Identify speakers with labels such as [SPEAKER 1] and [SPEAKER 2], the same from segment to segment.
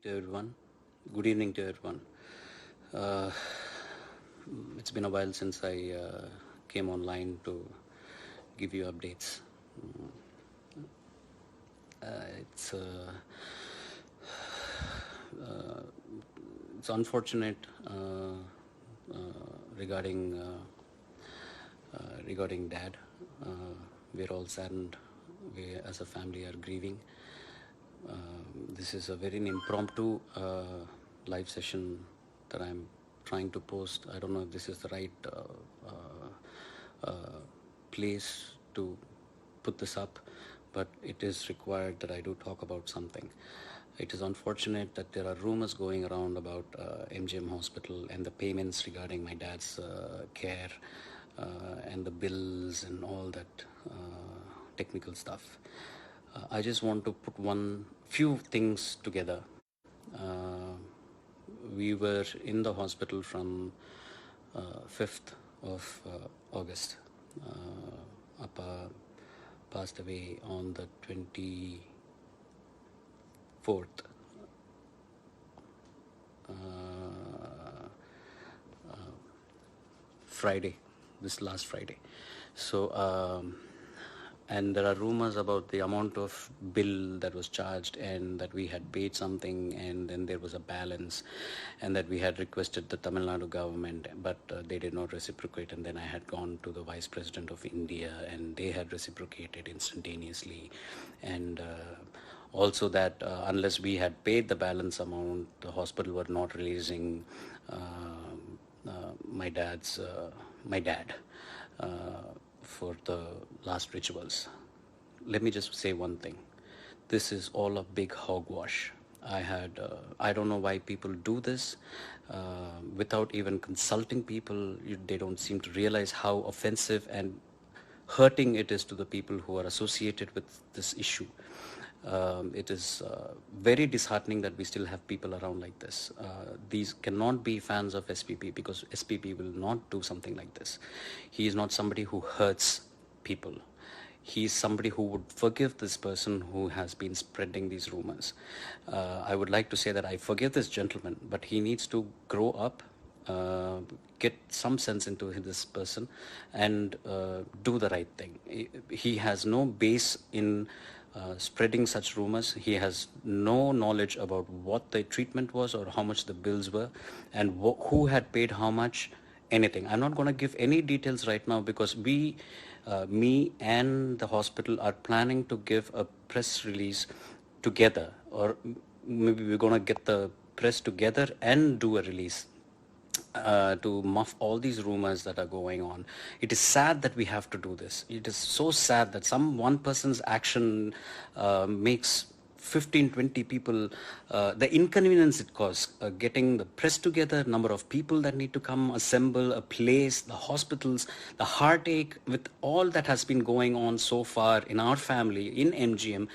[SPEAKER 1] to everyone. Good evening to everyone. Uh, it's been a while since I came online to give you updates. It's uh, it's unfortunate regarding regarding Dad. We're all saddened. We, as a family, are grieving. This is a very impromptu live session that I'm trying to post. I don't know if this is the right place to put this up, but it is required that I do talk about something. It is unfortunate that there are rumors going around about MGM Hospital and the payments regarding my dad's care and the bills and all that technical stuff. I just want to put few things together. Uh, we were in the hospital from 5th of August. Appa passed away on the 24th. Friday, this last Friday. So, and there are rumors about the amount of bill that was charged and that we had paid something and then there was a balance and that we had requested the Tamil Nadu government, but they did not reciprocate. And then I had gone to the Vice President of India and they had reciprocated instantaneously. And also that unless we had paid the balance amount, the hospital were not releasing my dad for the last rituals. Let me just say one thing. This is all a big hogwash. I don't know why people do this without even consulting people. They don't seem to realize how offensive and hurting it is to the people who are associated with this issue. It is very disheartening that we still have people around like this. These cannot be fans of SPP because SPP will not do something like this. He is not somebody who hurts people. He is somebody who would forgive this person who has been spreading these rumors. I would like to say that I forgive this gentleman, but he needs to grow up, get some sense into this person and do the right thing. He has no base in spreading such rumors. He has no knowledge about what the treatment was or how much the bills were and who had paid how much, anything. I'm not going to give any details right now because me and the hospital are planning to give a press release together, or maybe we're going to get the press together and do a release to muff all these rumors that are going on. It is sad that we have to do this. It is so sad that one person's action makes 15-20 people, the inconvenience it causes, getting the press together, number of people that need to come, assemble a place, the hospitals, the heartache with all that has been going on so far in our family, in MGM,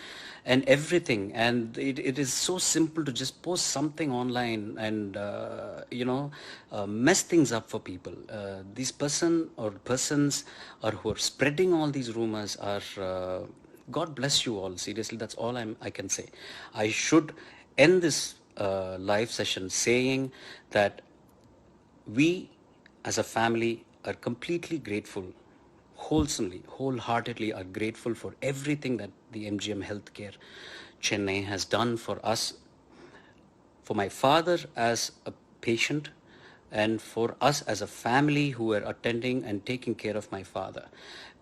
[SPEAKER 1] and everything. And it is so simple to just post something online and, mess things up for people. These persons who are spreading all these rumors are... God bless you all. Seriously, that's all I can say. I should end this live session saying that we as a family are completely grateful, wholeheartedly are grateful for everything that the MGM Healthcare Chennai has done for us, for my father as a patient, and for us as a family who were attending and taking care of my father.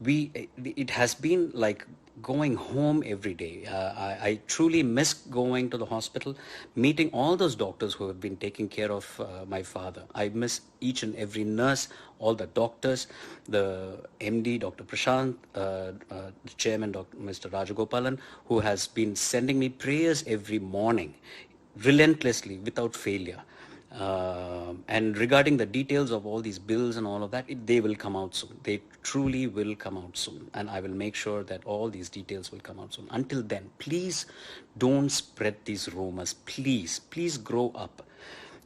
[SPEAKER 1] It has been like going home every day. I truly miss going to the hospital, meeting all those doctors who have been taking care of my father. I miss each and every nurse, all the doctors, the MD, Dr. Prashant, the chairman, Mr. Rajagopalan, who has been sending me prayers every morning, relentlessly, without failure. And regarding the details of all these bills and all of that, they will come out soon. They truly will come out soon. And I will make sure that all these details will come out soon. Until then, please don't spread these rumors. Please grow up.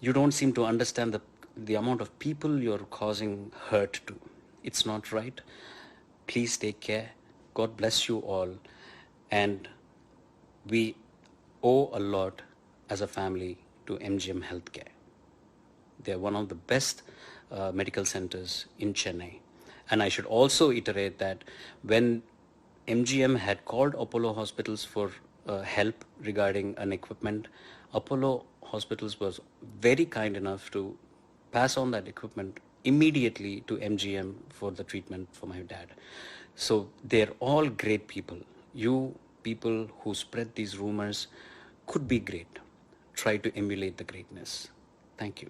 [SPEAKER 1] You don't seem to understand the amount of people you're causing hurt to. It's not right. Please take care. God bless you all. And we owe a lot as a family to MGM Healthcare. They're one of the best medical centers in Chennai. And I should also iterate that when MGM had called Apollo Hospitals for help regarding an equipment, Apollo Hospitals was very kind enough to pass on that equipment immediately to MGM for the treatment for my dad. So they're all great people. You people who spread these rumors could be great. Try to emulate the greatness. Thank you.